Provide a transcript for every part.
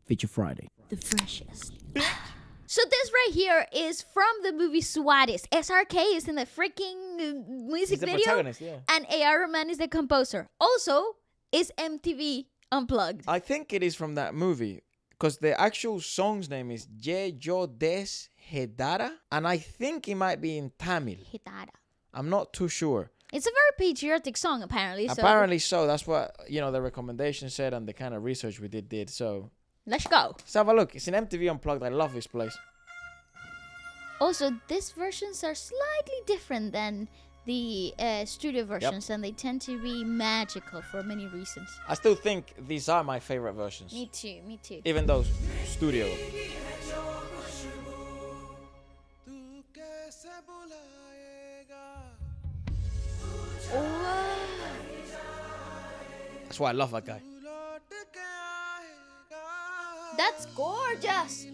Feature Friday. The freshest. So this right here is from the movie Swades. SRK is in the freaking music He's the video. protagonist, yeah. And A.R. Rahman is the composer. Also, is MTV Unplugged. I think it is from that movie because the actual song's name is Ye Yo Des Hedara, and I think it might be in Tamil. Hitara. I'm not too sure. It's a very patriotic song, apparently. Apparently so. That's what, the recommendation said and the kind of research we did. So Let's go. let's have a look. It's an MTV Unplugged. I love this place. Also, these versions are slightly different than the studio versions, and they tend to be magical for many reasons. I still think these are my favorite versions. Me too. Even those studio. Oh, That's why I love that guy. that's gorgeous.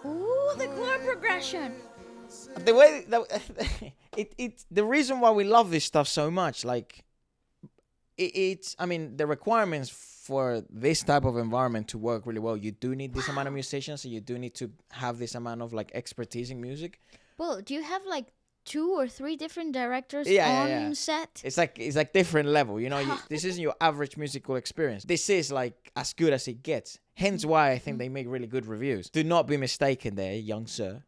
Ooh, the chord progression. The way that it's the reason why we love this stuff so much, like it's I mean the requirements for this type of environment to work really well, you do need this amount of musicians, so you do need to have this amount of like expertise in music. Well, do you have like 2 or 3 different directors on set? It's like different level, this isn't your average musical experience. This is like as good as it gets. Hence why I think they make really good reviews. Do not be mistaken there, young sir.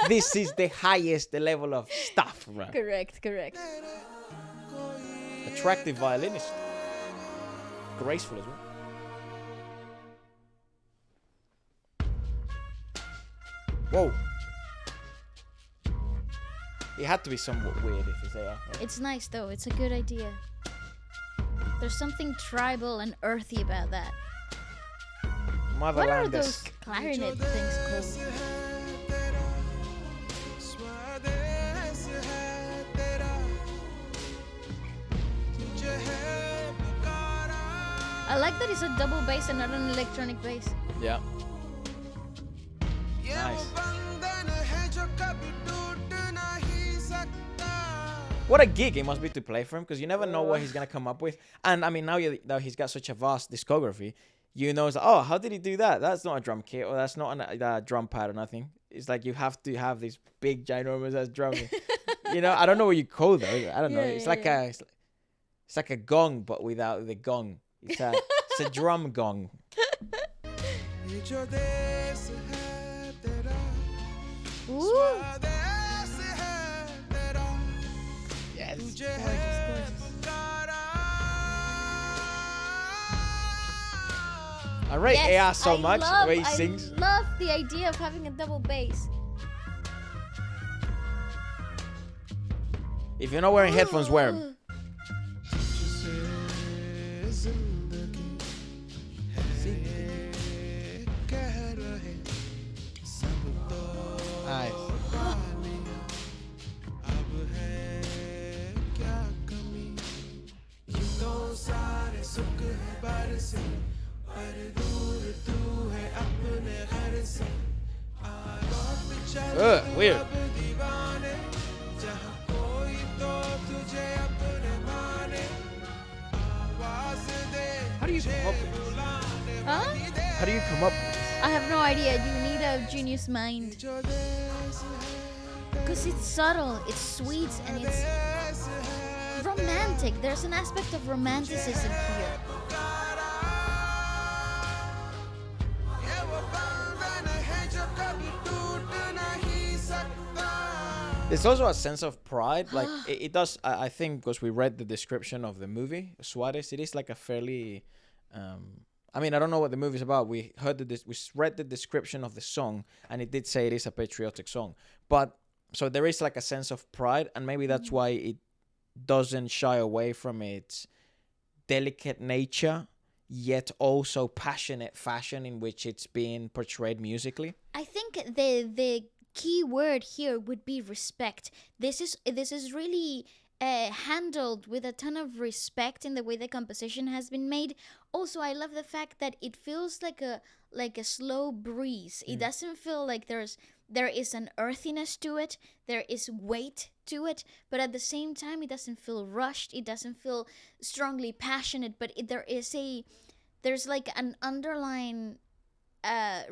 This is the highest level of stuff, right? Correct. Attractive violinist. Graceful as well. Whoa. It had to be somewhat weird if it's there. Right? It's nice though. It's a good idea. There's something tribal and earthy about that. What are Motherland those clarinet things called? I like that it's a double bass and not an electronic bass. Yeah. Nice. What a gig it must be to play for him, because you never know what he's gonna come up with. And I mean, now he's got such a vast discography, it's like, oh, how did he do that? That's not a drum kit, or that's not a drum pad or nothing. It's like you have to have this big ginormous ass drum. I don't know what you call those. I don't know. It's like a gong, but without the gong. It's a drum gong. Ooh. Yes. Gorgeous. I rate AR so much, the way he I sings. love the idea of having a double bass. If you're not wearing headphones, wear them. Nice. Weird. How do you come up with this? Huh? How do you come up with this? I have no idea. You need a genius mind. Because it's subtle, it's sweet, and it's romantic. There's an aspect of romanticism here. There's also a sense of pride. Like it does. I think because we read the description of the movie Swades, it is like a fairly. I mean, I don't know what the movie's about. We read the description of the song, and it did say it is a patriotic song. But so there is like a sense of pride, and maybe that's why it doesn't shy away from its delicate nature, yet also passionate fashion in which it's being portrayed musically. I think the key word here would be respect. This is really handled with a ton of respect in the way the composition has been made. Also, I love the fact that it feels like a slow breeze. It doesn't feel like there is an earthiness to it. There is weight to it, but at the same time, it doesn't feel rushed. It doesn't feel strongly passionate. But there's like an underlying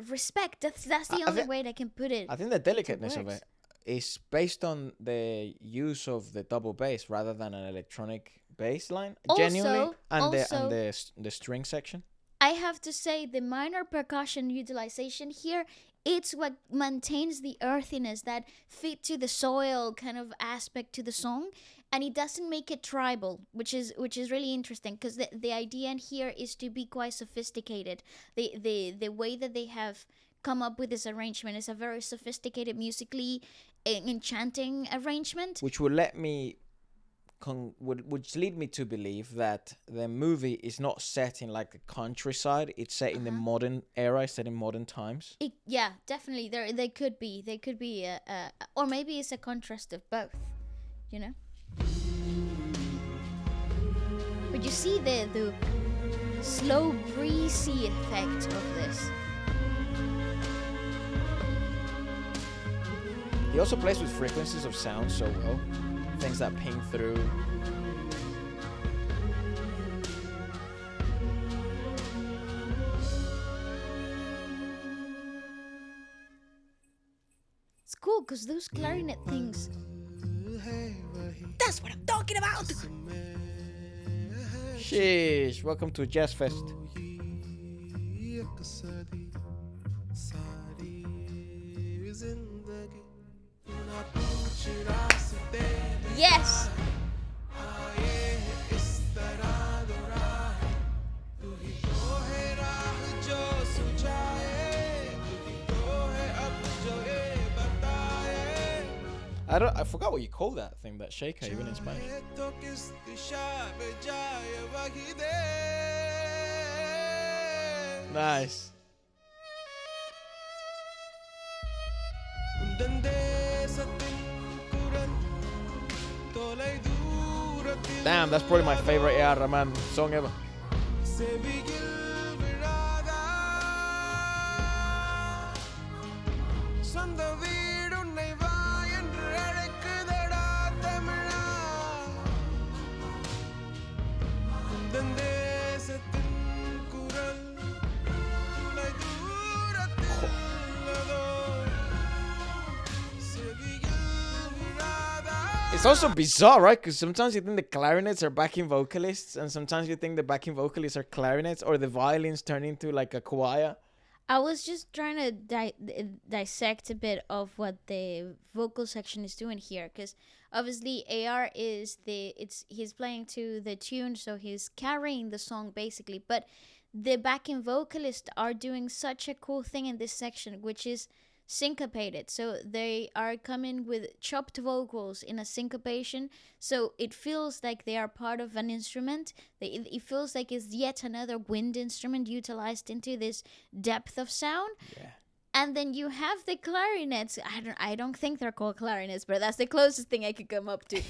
respect. That's the only way that I can put it. I think the delicateness of it is based on the use of the double bass rather than an electronic bass line, genuinely, and the string section. I have to say the minor percussion utilization here, it's what maintains the earthiness, that fit to the soil kind of aspect to the song, and it doesn't make it tribal, which is really interesting, because the idea in here is to be quite sophisticated. The way that they have come up with this arrangement is a very sophisticated, musically enchanting arrangement, which will let me which lead me to believe that the movie is not set in like the countryside. It's set in the modern era. It's set in modern times. Yeah, definitely. They could be or maybe it's a contrast of both, you know. But you see the slow breezy effect of this. He also plays with frequencies of sound so well. Things that ping through. It's cool because those clarinet things. That's what I'm talking about! Sheesh, welcome to Jazz Fest. Yes! I forgot what you call that thing, that shaker, even in Spanish. Nice. Damn, that's probably my favorite A.R. Rahman song ever. It's also bizarre, right? Because sometimes you think the clarinets are backing vocalists, and sometimes you think the backing vocalists are clarinets, or the violins turn into like a choir. I was just trying to dissect a bit of what the vocal section is doing here, because obviously AR is he's playing to the tune, so he's carrying the song basically. But the backing vocalists are doing such a cool thing in this section, which is syncopated. So they are coming with chopped vocals in a syncopation, so it feels like they are part of an instrument. It feels like it's yet another wind instrument utilized into this depth of sound. Yeah. And then you have the clarinets. I don't think they're called clarinets, but that's the closest thing I could come up to.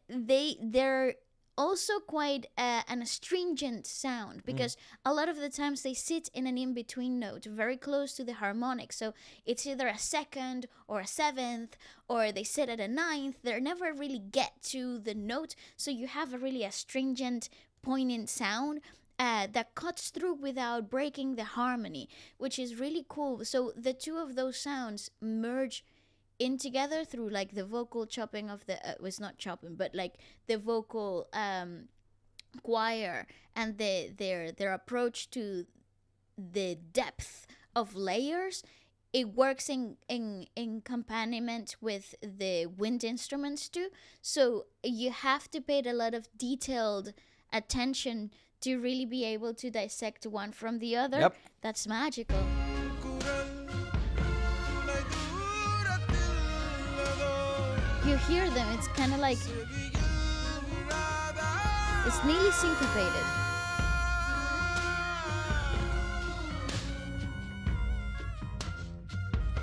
They're also quite an astringent sound, because a lot of the times they sit in an in-between note very close to the harmonic, so it's either a second or a seventh, or they sit at a ninth. They never really get to the note, so you have a really astringent, poignant sound that cuts through without breaking the harmony, which is really cool. So the two of those sounds merge in together through like the vocal chopping of the was not chopping, but like the vocal choir, and their approach to the depth of layers. It works in accompaniment with the wind instruments too, so you have to pay a lot of detailed attention to really be able to dissect one from the other. Yep. That's magical. You hear them, it's kind of like it's nearly syncopated.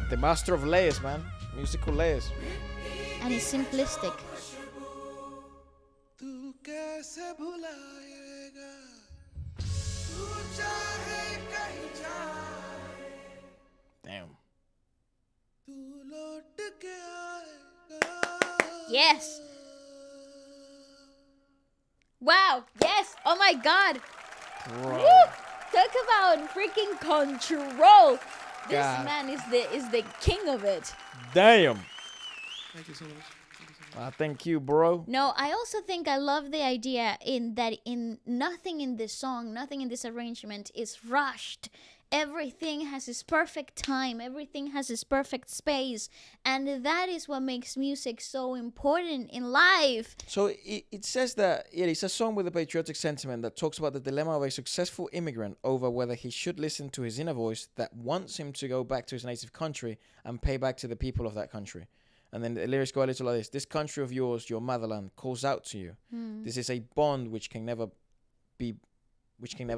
The master of layers, man. Musical layers. And it's simplistic. Damn. Yes. Wow. Yes. Oh my God. Bro. Woo! Talk about freaking control. This God. man is the king of it. Damn. Thank you so much. Thank you, bro. No, I also think I love the idea in that in nothing in this song, nothing in this arrangement is rushed. Everything has its perfect time, everything has its perfect space, and that is what makes music so important in life. So it says that it's a song with a patriotic sentiment that talks about the dilemma of a successful immigrant over whether he should listen to his inner voice that wants him to go back to his native country and pay back to the people of that country. And then the lyrics go a little like this. This country of yours, your motherland, calls out to you. This is a bond which can never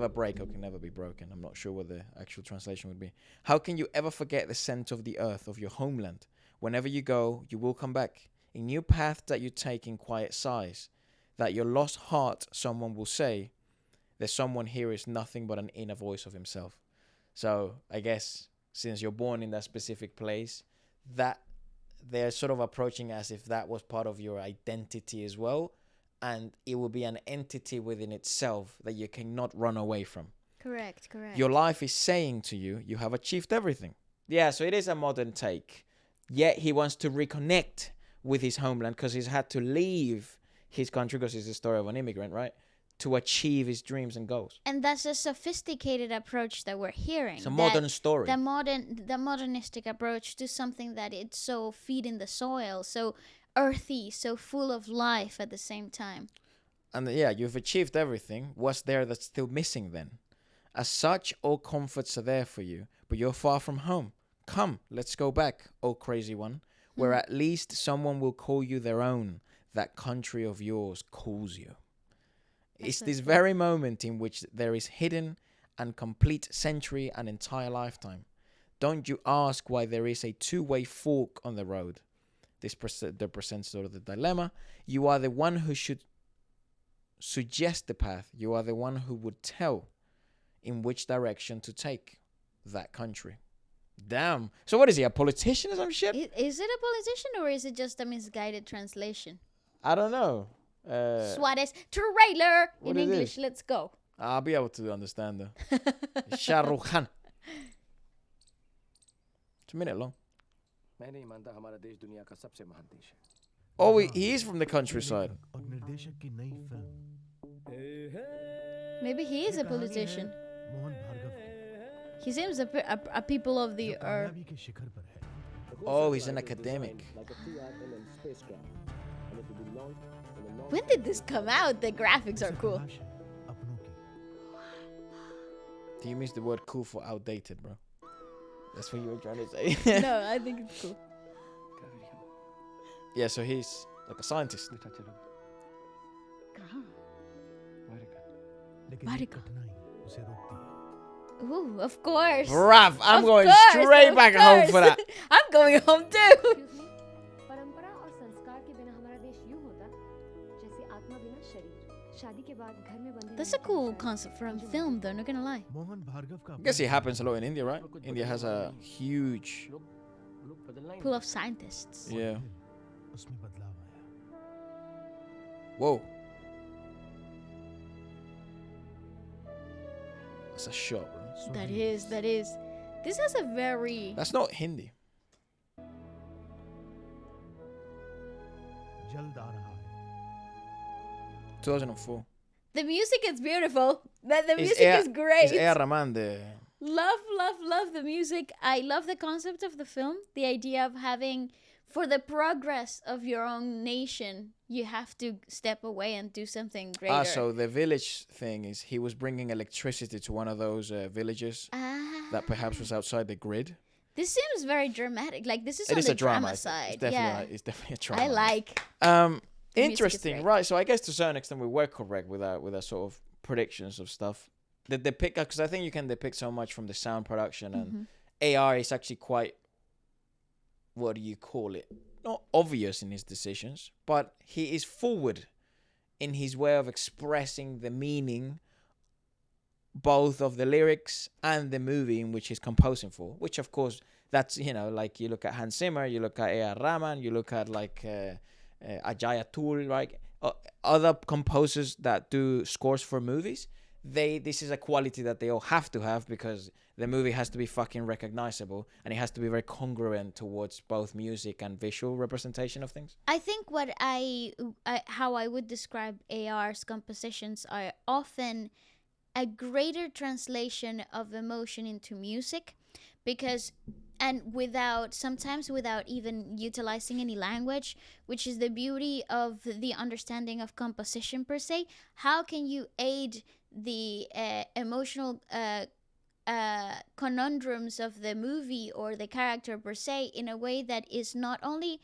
break or can never be broken. I'm not sure what the actual translation would be. How can you ever forget the scent of the earth of your homeland? Whenever you go, you will come back. A new path that you take in quiet sighs. That your lost heart, someone will say, there's someone here is nothing but an inner voice of himself. So I guess since you're born in that specific place, that they're sort of approaching as if that was part of your identity as well. And it will be an entity within itself that you cannot run away from. Correct. Your life is saying to you, you have achieved everything. Yeah, so it is a modern take. Yet he wants to reconnect with his homeland because he's had to leave his country because it's the story of an immigrant, right? To achieve his dreams and goals. And that's a sophisticated approach that we're hearing. It's a modern story. The modernistic approach to something that it's so feed in the soil, so earthy, so full of life at the same time. And yeah, you've achieved everything. What's there that's still missing then? As such, all comforts are there for you, but you're far from home. Come, let's go back, oh crazy one, where at least someone will call you their own. That country of yours calls you. It's this very moment in which there is hidden and complete century and entire lifetime. Don't you ask why there is a two-way fork on the road. This presents sort of the dilemma. You are the one who should suggest the path. You are the one who would tell in which direction to take that country. Damn. So what is he, a politician or some shit? Is it a politician or is it just a misguided translation? I don't know. Swades trailer in English. Let's go. I'll be able to understand though. Shah Rukh Khan. It's a minute long. Oh, he is from the countryside. Maybe he is a politician. He seems a people of the earth. Oh, he's an academic. When did this come out? The graphics are cool. Do you miss the word cool for outdated, bro? That's what you were trying to say. No, I think it's cool. Yeah, so he's like a scientist. Marika. Ooh, of course. Bruv, I'm going course, straight back home for that. I'm going home too. That's a cool concept for a film, though, not gonna lie. I guess it happens a lot in India, right? India has a huge Pool of scientists. Yeah. Whoa. That's a shot, bro. That is. This has a very... That's not Hindi. 2004. The music is beautiful. The music is great. It's A.R. Rahman the... Love the music. I love the concept of the film. The idea of having, for the progress of your own nation, you have to step away and do something greater. So the village thing is he was bringing electricity to one of those villages that perhaps was outside the grid. This seems very dramatic. Like, this is It on is the a drama side. It's definitely a drama. I like. Interesting, right? So I guess to a certain extent we were correct with our sort of predictions of stuff. The depict, because I think you can depict so much from the sound production, and AR is actually quite, what do you call it? Not obvious in his decisions, but he is forward in his way of expressing the meaning both of the lyrics and the movie in which he's composing for, which of course that's, you know, like you look at Hans Zimmer, you look at A.R. Rahman, you look at like Ajay Atul, right? Other composers that do scores for movies, this is a quality that they all have to have, because the movie has to be fucking recognizable and it has to be very congruent towards both music and visual representation of things. I think what how I would describe AR's compositions are often a greater translation of emotion into music, because sometimes without even utilizing any language, which is the beauty of the understanding of composition per se. How can you aid the emotional conundrums of the movie or the character per se in a way that is not only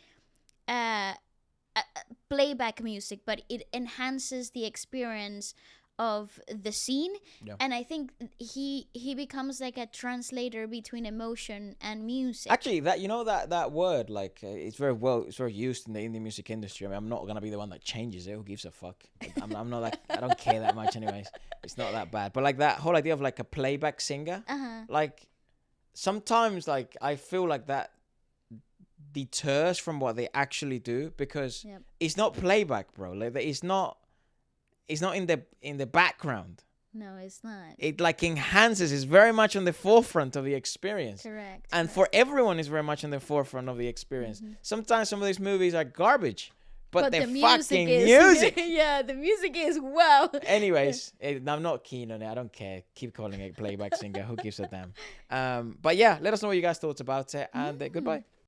playback music, but it enhances the experience of the scene? Yeah. And I think he becomes like a translator between emotion and music. Actually, that, you know, that word, like it's very used in the indie music industry. I mean, I'm not gonna be the one that changes it. Who gives a fuck? I'm not like, I don't care that much anyways. It's not that bad. But like that whole idea of like a playback singer, like sometimes like I feel like that deters from what they actually do, because it's not playback, bro. Like it's not in the background. No, it's not. It like enhances. It's very much on the forefront of the experience. Correct. And for everyone, it's very much on the forefront of the experience. Sometimes some of these movies are garbage, but the fucking music. Yeah, the music is wow. Anyways, I'm not keen on it. I don't care. Keep calling it playback singer. Who gives a damn? But yeah, let us know what you guys thought about it, and goodbye.